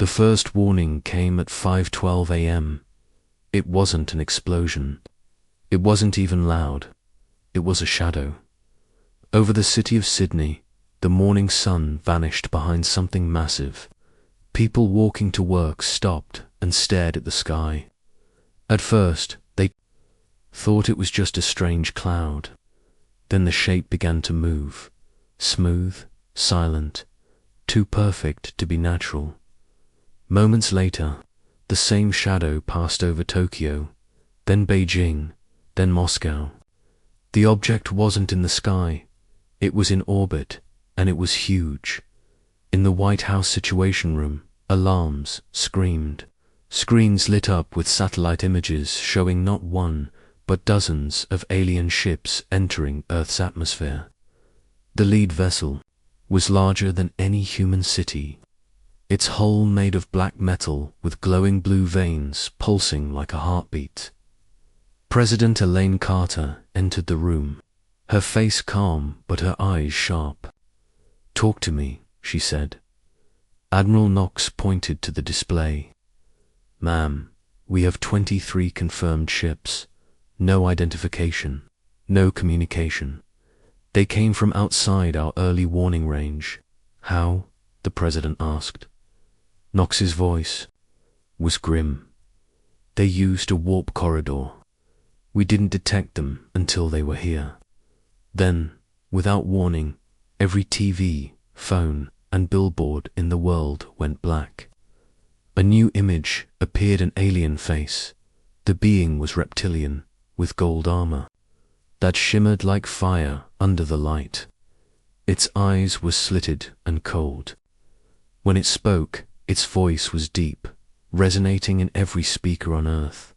The first warning came at 5:12 a.m. It wasn't an explosion. It wasn't even loud. It was a shadow. Over the city of Sydney, the morning sun vanished behind something massive. People walking to work stopped and stared at the sky. At first, they thought it was just a strange cloud. Then the shape began to move, smooth, silent, too perfect to be natural. Moments later, the same shadow passed over Tokyo, then Beijing, then Moscow. The object wasn't in the sky, it was in orbit, and it was huge. In the White House Situation Room, alarms screamed. Screens lit up with satellite images showing not one, but dozens of alien ships entering Earth's atmosphere. The lead vessel was larger than any human city, its hull made of black metal with glowing blue veins pulsing like a heartbeat. President Elaine Carter entered the room, her face calm but her eyes sharp. "Talk to me," she said. Admiral Knox pointed to the display. "Ma'am, we have 23 confirmed ships. No identification, no communication. They came from outside our early warning range." "How?" the president asked. Knox's voice was grim. "They used a warp corridor. We didn't detect them until they were here. Then, without warning, every TV, phone, and billboard in the world went black. A new image appeared, an alien face. The being was reptilian, with gold armor that shimmered like fire under the light. Its eyes were slitted and cold. When it spoke, its voice was deep, resonating in every speaker on Earth.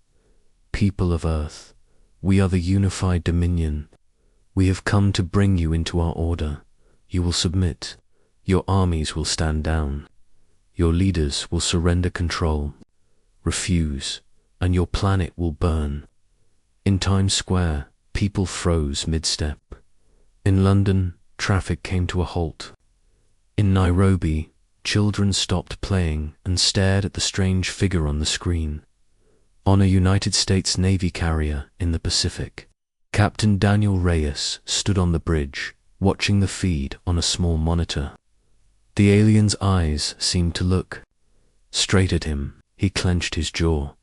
"People of Earth, we are the unified Dominion. We have come to bring you into our order. You will submit. Your armies will stand down. Your leaders will surrender control. Refuse, and your planet will burn." In Times Square, people froze mid-step. In London, traffic came to a halt. In Nairobi, children stopped playing and stared at the strange figure on the screen. On a United States Navy carrier in the Pacific, Captain Daniel Reyes stood on the bridge, watching the feed on a small monitor. The alien's eyes seemed to look straight at him. He clenched his jaw.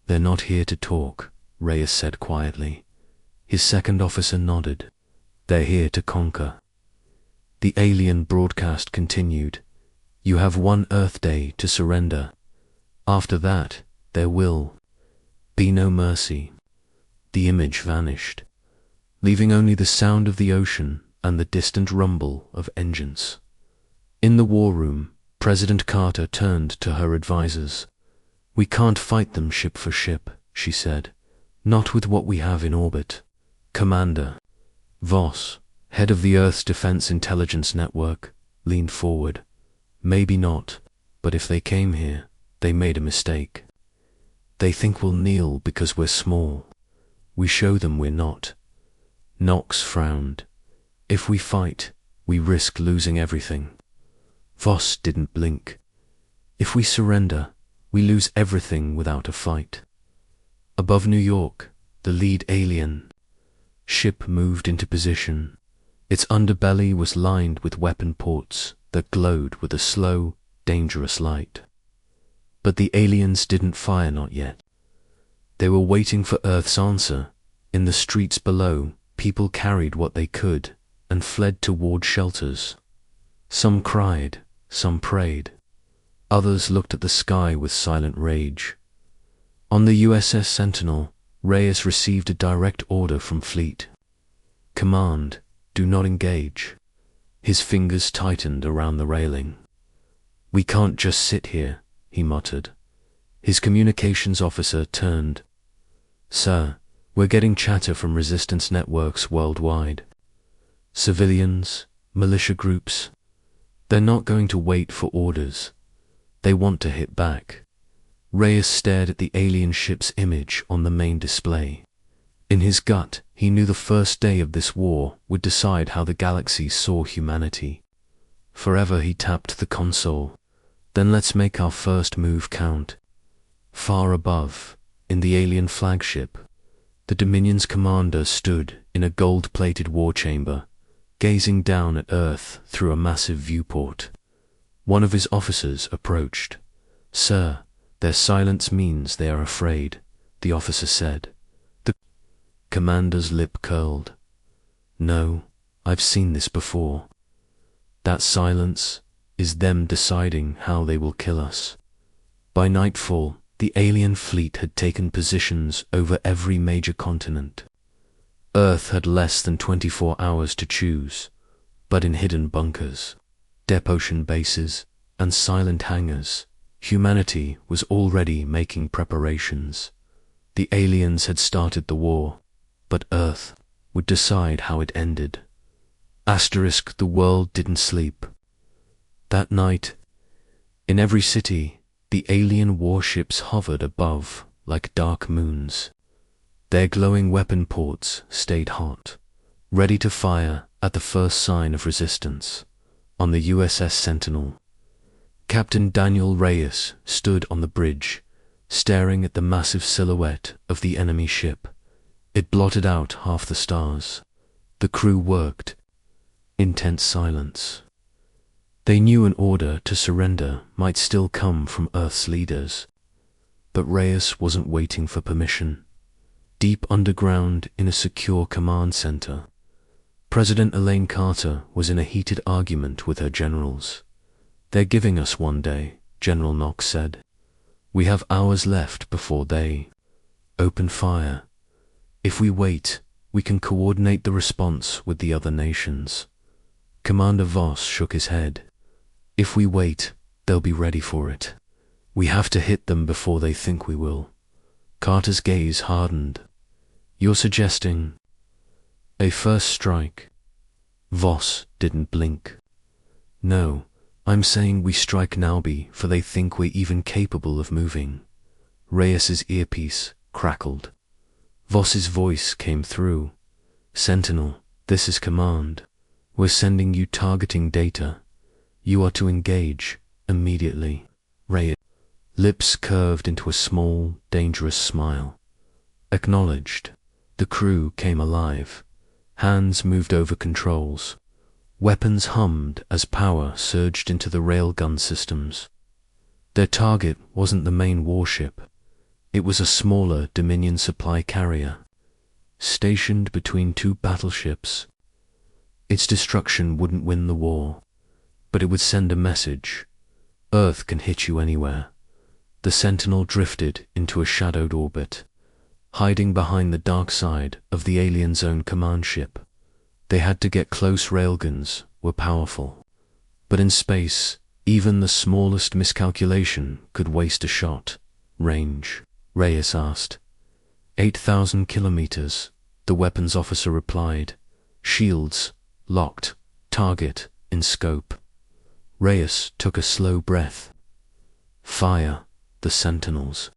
"They're not here to talk," Reyes said quietly. His second officer nodded. "They're here to conquer." The alien broadcast continued. "You have one Earth day to surrender. After that, there will be no mercy." The image vanished, leaving only the sound of the ocean and the distant rumble of engines. In the war room, President Carter turned to her advisors. "We can't fight them ship for ship," she said. "Not with what we have in orbit." Commander Voss, head of the Earth's Defense Intelligence Network, leaned forward. "Maybe not, but if they came here, they made a mistake. They think we'll kneel because we're small. We show them we're not." Knox frowned. "If we fight, we risk losing everything." Voss didn't blink. "If we surrender, we lose everything without a fight." Above New York, the lead alien ship moved into position. Its underbelly was lined with weapon ports that glowed with a slow, dangerous light. But the aliens didn't fire, not yet. They were waiting for Earth's answer. In the streets below, people carried what they could and fled toward shelters. Some cried, some prayed. Others looked at the sky with silent rage. On the USS Sentinel, Reyes received a direct order from Fleet. "Command, do not engage." His fingers tightened around the railing. "We can't just sit here," he muttered. His communications officer turned. "Sir, we're getting chatter from resistance networks worldwide. Civilians, militia groups. They're not going to wait for orders. They want to hit back." Reyes stared at the alien ship's image on the main display. In his gut, he knew the first day of this war would decide how the galaxy saw humanity. Forever he tapped the console. Then let's make our first move count. Far above, in the alien flagship, the Dominion's commander stood in a gold-plated war chamber, gazing down at Earth through a massive viewport. One of his officers approached. "Sir, their silence means they are afraid," the officer said. The commander's lip curled. "No, I've seen this before. That silence is them deciding how they will kill us." By nightfall, the alien fleet had taken positions over every major continent. Earth had less than 24 hours to choose, but in hidden bunkers, deep-ocean bases, and silent hangars, humanity was already making preparations. The aliens had started the war, but Earth would decide how it ended. The world didn't sleep. That night, in every city, the alien warships hovered above like dark moons. Their glowing weapon ports stayed hot, ready to fire at the first sign of resistance. On the USS Sentinel, Captain Daniel Reyes stood on the bridge, staring at the massive silhouette of the enemy ship. It blotted out half the stars. The crew worked. Intense silence. They knew an order to surrender might still come from Earth's leaders. But Reyes wasn't waiting for permission. Deep underground in a secure command center, President Elaine Carter was in a heated argument with her generals. "They're giving us one day," General Knox said. "We have hours left before they open fire. If we wait, we can coordinate the response with the other nations." Commander Voss shook his head. "If we wait, they'll be ready for it. We have to hit them before they think we will." Carter's gaze hardened. "You're suggesting a first strike?" Voss didn't blink. "No, I'm saying we strike now before they think we're even capable of moving." Reyes's earpiece crackled. Voss's voice came through. "Sentinel, this is command. We're sending you targeting data. You are to engage immediately." Reyes' lips curved into a small, dangerous smile. "Acknowledged." The crew came alive. Hands moved over controls. Weapons hummed as power surged into the railgun systems. Their target wasn't the main warship. It was a smaller Dominion supply carrier, stationed between two battleships. Its destruction wouldn't win the war, but it would send a message. Earth can hit you anywhere. The Sentinel drifted into a shadowed orbit, hiding behind the dark side of the alien's own command ship. They had to get close. Railguns were powerful, but in space, even the smallest miscalculation could waste a shot. "Range?" Reyes asked. 8,000 kilometers, the weapons officer replied. "Shields locked, target in scope." Reyes took a slow breath. "Fire the Sentinels."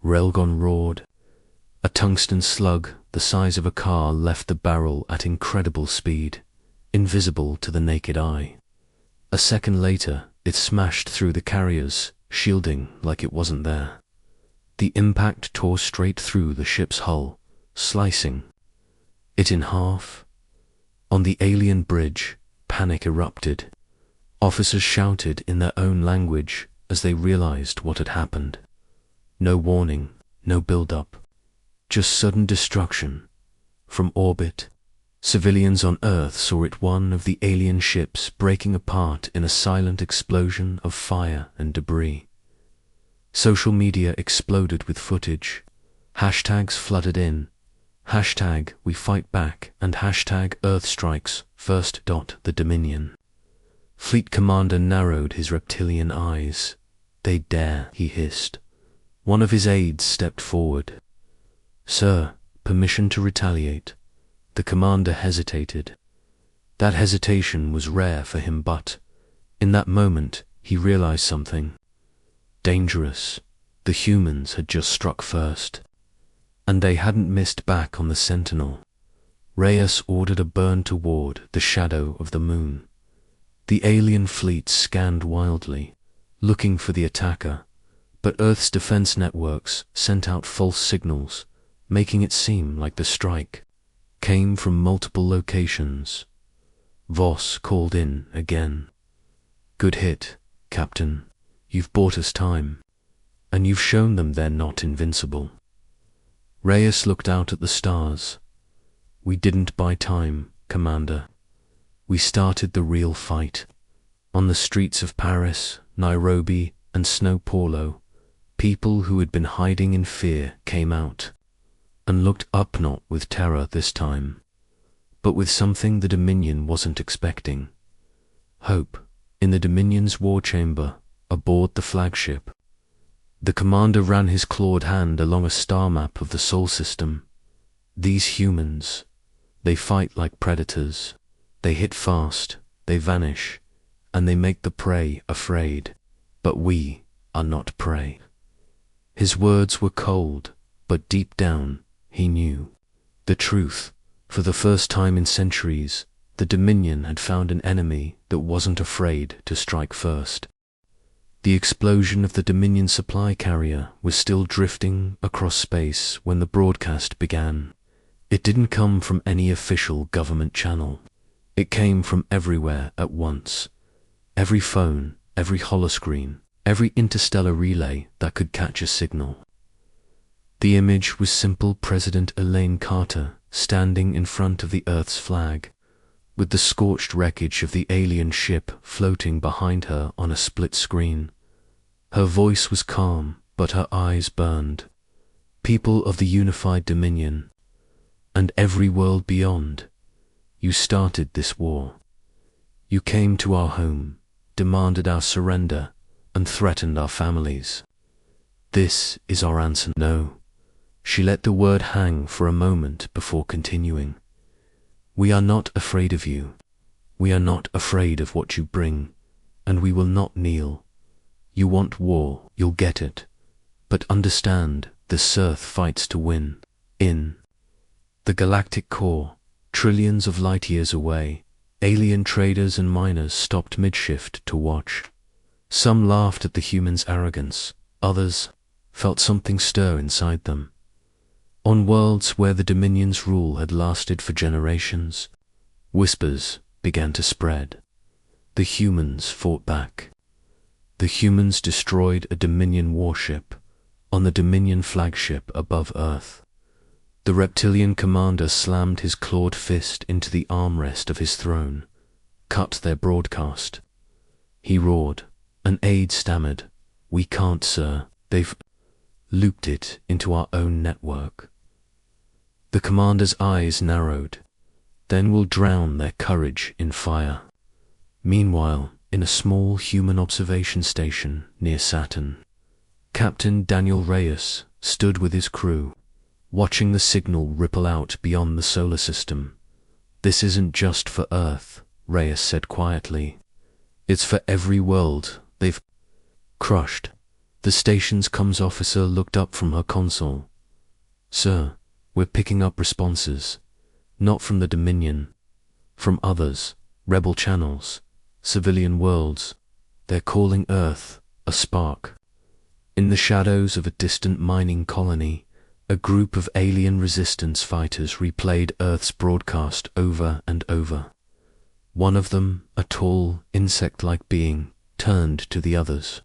Railgun roared. A tungsten slug the size of a car left the barrel at incredible speed, invisible to the naked eye. A second later, it smashed through the carrier's shielding like it wasn't there. The impact tore straight through the ship's hull, slicing it in half. On the alien bridge, panic erupted. Officers shouted in their own language as they realized what had happened. No warning, no build-up, just sudden destruction. From orbit, civilians on Earth saw it, one of the alien ships breaking apart in a silent explosion of fire and debris. Social media exploded with footage. Hashtags flooded in. Hashtag we fight back and hashtag Earth strikes first. The Dominion. Fleet commander narrowed his reptilian eyes. "They dare," he hissed. One of his aides stepped forward. "Sir, permission to retaliate." The commander hesitated. That hesitation was rare for him, but in that moment he realized something dangerous. The humans had just struck first, and they hadn't missed back on the Sentinel. Reyes ordered a burn toward the shadow of the moon. The alien fleet scanned wildly, looking for the attacker, but Earth's defense networks sent out false signals, making it seem like the strike came from multiple locations. Voss called in again. "Good hit, Captain. You've bought us time, and you've shown them they're not invincible." Reyes looked out at the stars. "We didn't buy time, Commander. We started the real fight. On the streets of Paris, Nairobi, and Sao Paulo, people who had been hiding in fear came out, and looked up not with terror this time, but with something the Dominion wasn't expecting. Hope, in the Dominion's war chamber, aboard the flagship." The commander ran his clawed hand along a star map of the Sol system. "These humans, they fight like predators. They hit fast, they vanish, and they make the prey afraid. But we are not prey." His words were cold, but deep down, he knew the truth. For the first time in centuries, the Dominion had found an enemy that wasn't afraid to strike first. The explosion of the Dominion supply carrier was still drifting across space when the broadcast began. It didn't come from any official government channel. It came from everywhere at once. Every phone, every holoscreen, every interstellar relay that could catch a signal. The image was simple President Elaine Carter standing in front of the Earth's flag, with the scorched wreckage of the alien ship floating behind her on a split screen. Her voice was calm, but her eyes burned. "People of the unified Dominion, and every world beyond, you started this war. You came to our home, demanded our surrender, and threatened our families. This is our answer." "No." She let the word hang for a moment before continuing. "We are not afraid of you. We are not afraid of what you bring, and we will not kneel. You want war, you'll get it. But understand, the Earth fights to win. In the galactic core, trillions of light years away, alien traders and miners stopped mid-shift to watch. Some laughed at the humans' arrogance, others felt something stir inside them. On worlds where the Dominion's rule had lasted for generations, whispers began to spread. The humans fought back. The humans destroyed a Dominion warship on the Dominion flagship above Earth. The reptilian commander slammed his clawed fist into the armrest of his throne, cut their broadcast. He roared. An aide stammered, "We can't, sir. They've looped it into our own network." The commander's eyes narrowed. "Then we'll drown their courage in fire." Meanwhile, in a small human observation station near Saturn, Captain Daniel Reyes stood with his crew, watching the signal ripple out beyond the solar system. "This isn't just for Earth," Reyes said quietly. "It's for every world they've crushed." The station's comms officer looked up from her console. "Sir, we're picking up responses, not from the Dominion, from others, rebel channels, civilian worlds. They're calling Earth a spark." In the shadows of a distant mining colony, a group of alien resistance fighters replayed Earth's broadcast over and over. One of them, a tall, insect-like being, turned to the others.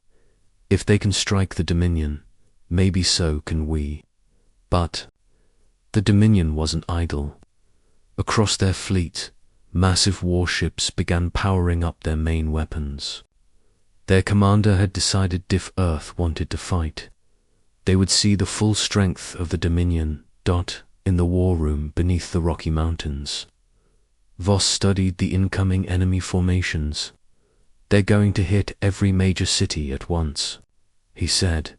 "If they can strike the Dominion, maybe so can we." But the Dominion wasn't idle. Across their fleet, massive warships began powering up their main weapons. Their commander had decided if Earth wanted to fight, they would see the full strength of the Dominion in the war room beneath the Rocky Mountains. Voss studied the incoming enemy formations. "They're going to hit every major city at once," he said.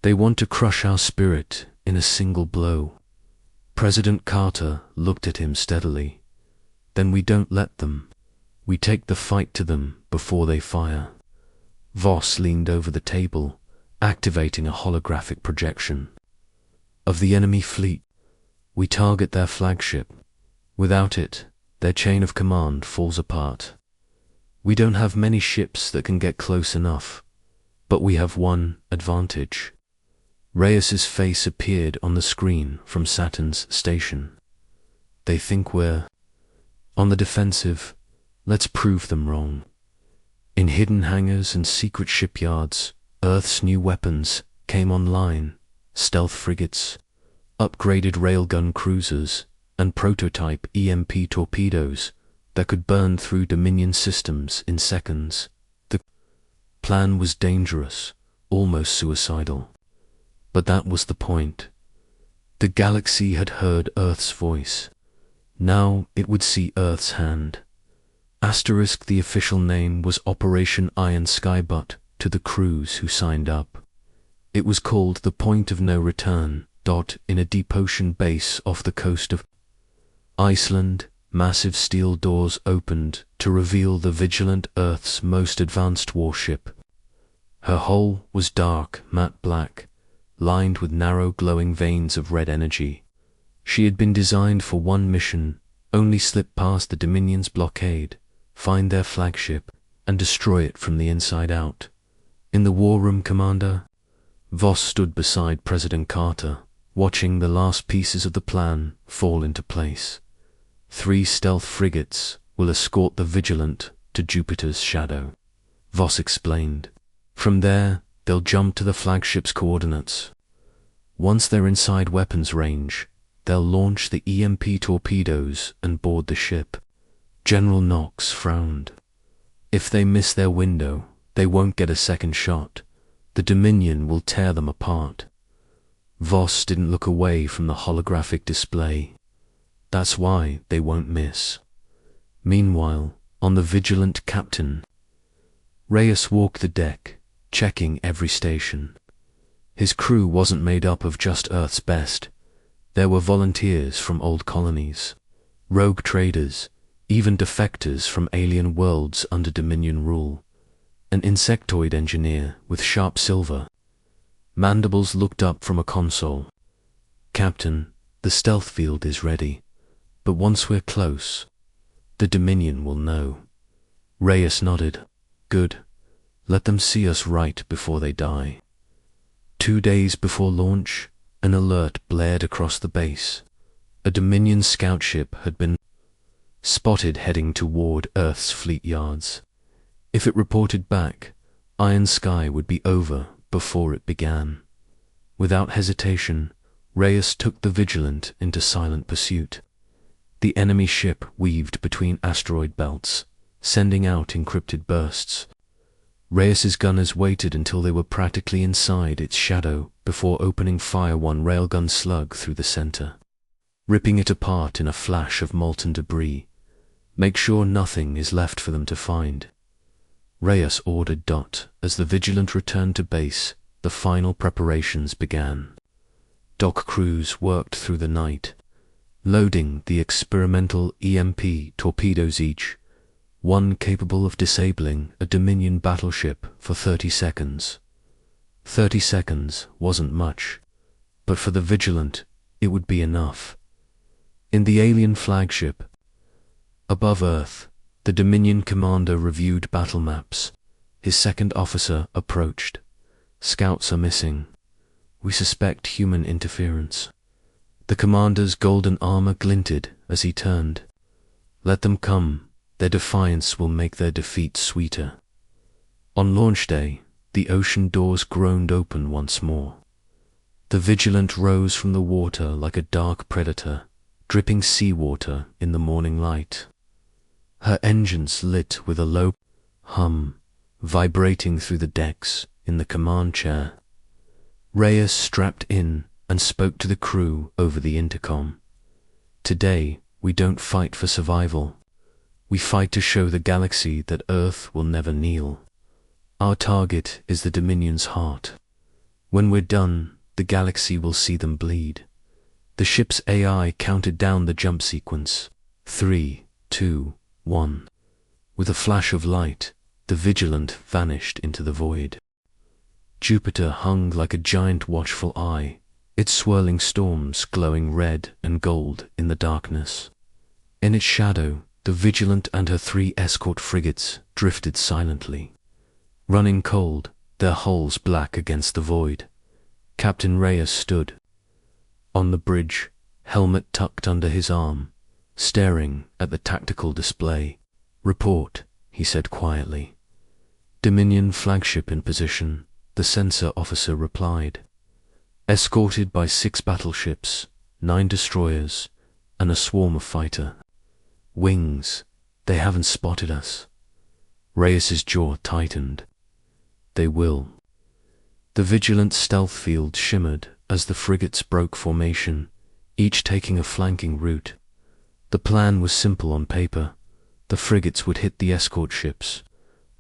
"They want to crush our spirit in a single blow." President Carter looked at him steadily. "Then we don't let them. We take the fight to them before they fire." Voss leaned over the table, activating a holographic projection. "Of the enemy fleet, we target their flagship. Without it, their chain of command falls apart. We don't have many ships that can get close enough. But we have one advantage. Reyes's face appeared on the screen from Saturn's station. They think we're on the defensive. Let's prove them wrong. In hidden hangars and secret shipyards, Earth's new weapons came online: stealth frigates, upgraded railgun cruisers, and prototype EMP torpedoes that could burn through Dominion systems in seconds. The plan was dangerous, almost suicidal. But that was the point. The galaxy had heard Earth's voice. Now it would see Earth's hand. The official name was Operation Iron Sky, but to the crews who signed up, it was called the Point of No Return. In a deep ocean base off the coast of Iceland, massive steel doors opened to reveal the vigilant Earth's most advanced warship. Her hull was dark, matte black, lined with narrow glowing veins of red energy. She had been designed for one mission: only slip past the Dominion's blockade, find their flagship, and destroy it from the inside out. In the war room, Commander Voss stood beside President Carter, watching the last pieces of the plan fall into place. 3 stealth frigates will escort the Vigilant to Jupiter's shadow, Voss explained. From there, they'll jump to the flagship's coordinates. Once they're inside weapons range, they'll launch the EMP torpedoes and board the ship. General Knox frowned. If they miss their window, they won't get a second shot. The Dominion will tear them apart. Voss didn't look away from the holographic display. That's why they won't miss. Meanwhile, on the Vigilant, Captain Reyes walked the deck, checking every station. His crew wasn't made up of just Earth's best. There were volunteers from old colonies, rogue traders, even defectors from alien worlds under Dominion rule. An insectoid engineer with sharp silver mandibles looked up from a console. Captain, the stealth field is ready, but once we're close, the Dominion will know. Reyes nodded. Good. Let them see us right before they die. 2 days before launch, an alert blared across the base. A Dominion scout ship had been spotted heading toward Earth's fleet yards. If it reported back, Iron Sky would be over before it began. Without hesitation, Reyes took the Vigilant into silent pursuit. The enemy ship weaved between asteroid belts, sending out encrypted bursts. Reyes's gunners waited until they were practically inside its shadow before opening fire one railgun slug through the center, ripping it apart in a flash of molten debris. Make sure nothing is left for them to find, Reyes ordered. As the Vigilant returned to base, the final preparations began. Dock crews worked through the night, loading the experimental EMP torpedoes, each one capable of disabling a Dominion battleship for 30 seconds. 30 seconds wasn't much, but for the Vigilant, it would be enough. In the alien flagship, above Earth, the Dominion commander reviewed battle maps. His second officer approached. Scouts are missing. We suspect human interference. The commander's golden armor glinted as he turned. Let them come. Their defiance will make their defeat sweeter. On launch day, the ocean doors groaned open once more. The Vigilant rose from the water like a dark predator, dripping seawater in the morning light. Her engines lit with a low hum, vibrating through the decks in the command chair. Reyes strapped in and spoke to the crew over the intercom. Today, we don't fight for survival. We fight to show the galaxy that Earth will never kneel. Our target is the Dominion's heart. When we're done, the galaxy will see them bleed. The ship's AI counted down the jump sequence. 3, 2, 1. With a flash of light, the Vigilant vanished into the void. Jupiter hung like a giant watchful eye, its swirling storms glowing red and gold in the darkness. In its shadow, the Vigilant and her 3 escort frigates drifted silently. Running cold, their hulls black against the void. Captain Reyes stood on the bridge, helmet tucked under his arm, staring at the tactical display. "Report," he said quietly. "Dominion flagship in position," the sensor officer replied. "Escorted by 6 battleships, 9 destroyers, and a swarm of fighter wings. They haven't spotted us." Reyes's jaw tightened. "They will." The vigilant stealth field shimmered as the frigates broke formation, each taking a flanking route. The plan was simple on paper. The frigates would hit the escort ships,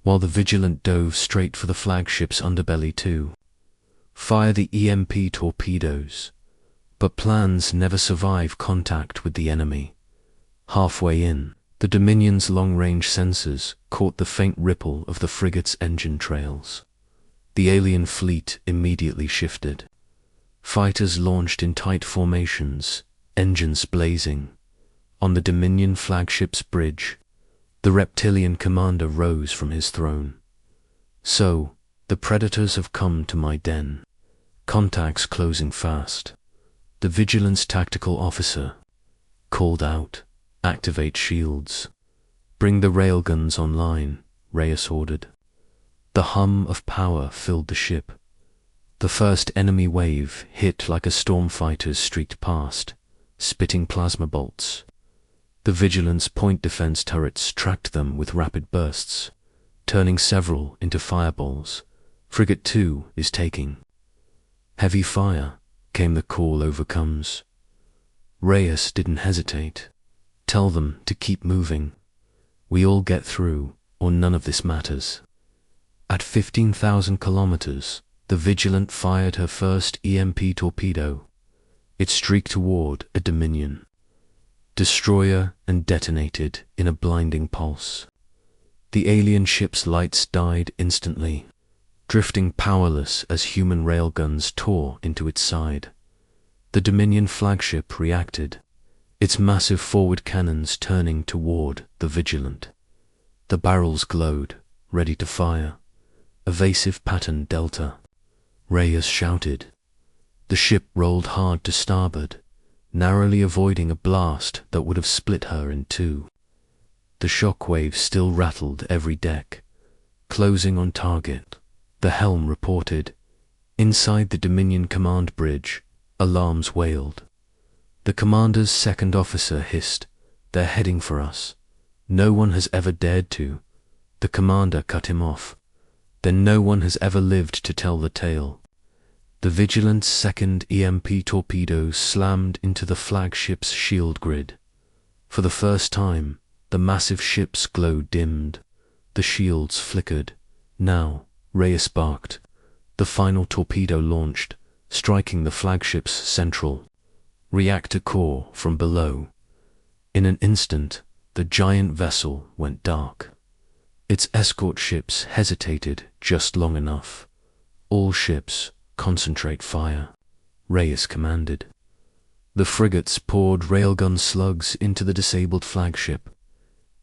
while the vigilant dove straight for the flagship's underbelly to fire the EMP torpedoes. But plans never survive contact with the enemy. Halfway in, the Dominion's long-range sensors caught the faint ripple of the frigate's engine trails. The alien fleet immediately shifted. Fighters launched in tight formations, engines blazing. On the Dominion flagship's bridge, the reptilian commander rose from his throne. "So, the predators have come to my den. Contacts closing fast." The Vigilance tactical officer called out, "Activate shields." "Bring the railguns online," Reyes ordered. The hum of power filled the ship. The first enemy wave hit like a storm fighter streaked past, spitting plasma bolts. The Vigilance point defense turrets tracked them with rapid bursts, turning several into fireballs. "Frigate 2 is taking heavy fire," came the call over comms. Reyes didn't hesitate. "Tell them to keep moving. We all get through, or none of this matters." At 15,000 kilometers, the Vigilant fired her first EMP torpedo. It streaked toward a Dominion destroyer and detonated in a blinding pulse. The alien ship's lights died instantly, drifting powerless as human railguns tore into its side. The Dominion flagship reacted, its massive forward cannons turning toward the Vigilant. The barrels glowed, ready to fire. Evasive pattern delta. Reyes shouted. The ship rolled hard to starboard, narrowly avoiding a blast that would have split her in two. The shockwave still rattled every deck. Closing on target, the helm reported. Inside the Dominion command bridge, alarms wailed. The commander's second officer hissed, "They're heading for us. No one has ever dared to." The commander cut him off. "Then no one has ever lived to tell the tale." The Vigilant's second EMP torpedo slammed into the flagship's shield grid. For the first time, the massive ship's glow dimmed. The shields flickered. "Now," Reyes barked. The final torpedo launched, striking the flagship's central reactor core from below. In an instant, the giant vessel went dark. Its escort ships hesitated just long enough. "All ships, concentrate fire," Reyes commanded. The frigates poured railgun slugs into the disabled flagship,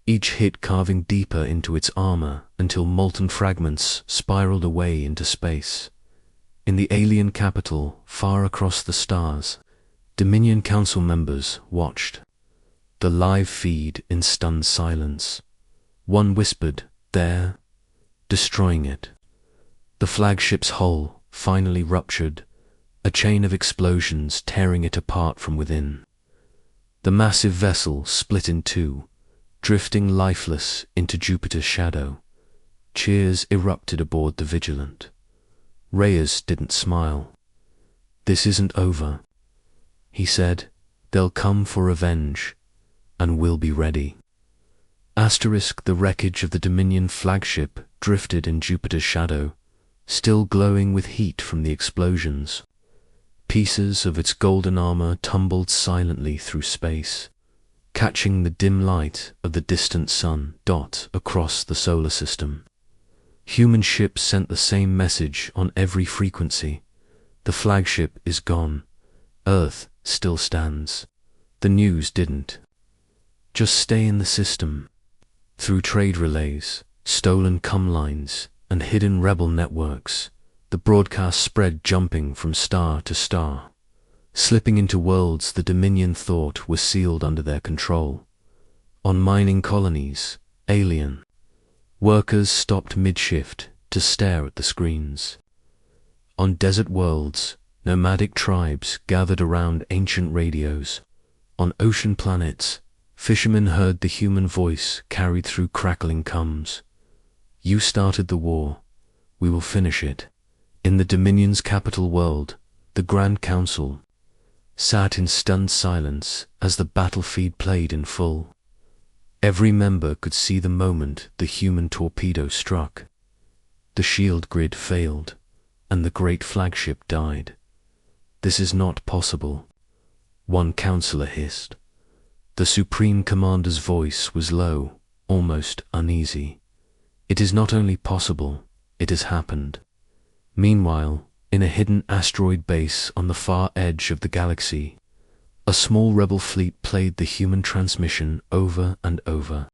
each hit carving deeper into its armor until molten fragments spiraled away into space. In the alien capital, far across the stars, Dominion Council members watched the live feed in stunned silence. One whispered, "There," destroying it. The flagship's hull finally ruptured, a chain of explosions tearing it apart from within. The massive vessel split in two, drifting lifeless into Jupiter's shadow. Cheers erupted aboard the Vigilant. Reyes didn't smile. "This isn't over," he said. "They'll come for revenge, and we'll be ready." The wreckage of the Dominion flagship drifted in Jupiter's shadow, still glowing with heat from the explosions. Pieces of its golden armor tumbled silently through space, catching the dim light of the distant sun dot across the solar system. Human ships sent the same message on every frequency. The flagship is gone. Earth still stands. The news didn't. Just stay in the system. Through trade relays, stolen cum lines, and hidden rebel networks. The broadcast spread, jumping from star to star, slipping into worlds the Dominion thought were sealed under their control. On mining colonies, alien workers stopped mid-shift to stare at the screens. On desert worlds, nomadic tribes gathered around ancient radios. On ocean planets, fishermen heard the human voice carried through crackling cums. You started the war. We will finish it. In the Dominion's capital world, the Grand Council sat in stunned silence as the battlefield played in full. Every member could see the moment the human torpedo struck. The shield grid failed, and the great flagship died. This is not possible, one counselor hissed. The Supreme Commander's voice was low, almost uneasy. It is not only possible, it has happened. Meanwhile, in a hidden asteroid base on the far edge of the galaxy, a small rebel fleet played the human transmission over and over.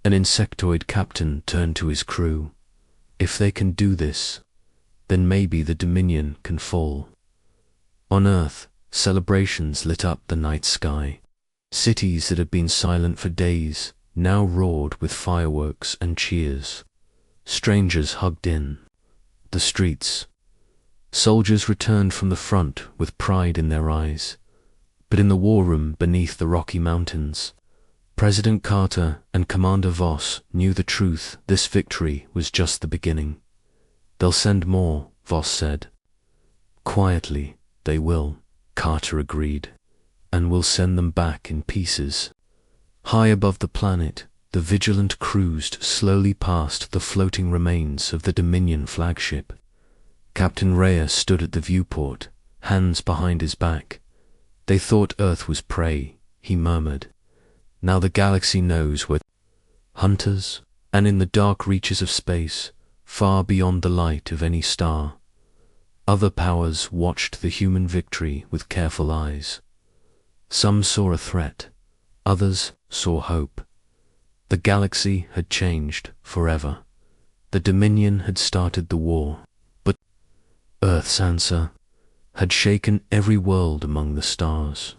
An insectoid captain turned to his crew. If they can do this, then maybe the Dominion can fall. On Earth, celebrations lit up the night sky. Cities that had been silent for days now roared with fireworks and cheers. Strangers hugged in the streets. Soldiers returned from the front with pride in their eyes. But in the war room beneath the Rocky Mountains, President Carter and Commander Voss knew the truth. This victory was just the beginning. They'll send more, Voss said. Quietly, they will, Carter agreed, and we'll send them back in pieces. High above the planet, the Vigilant cruised slowly past the floating remains of the Dominion flagship. Captain Reyes stood at the viewport, hands behind his back. They thought Earth was prey, he murmured. Now the galaxy knows we're hunters, and in the dark reaches of space, far beyond the light of any star, other powers watched the human victory with careful eyes. Some saw a threat, others saw hope. The galaxy had changed forever. The Dominion had started the war, but Earth's answer had shaken every world among the stars.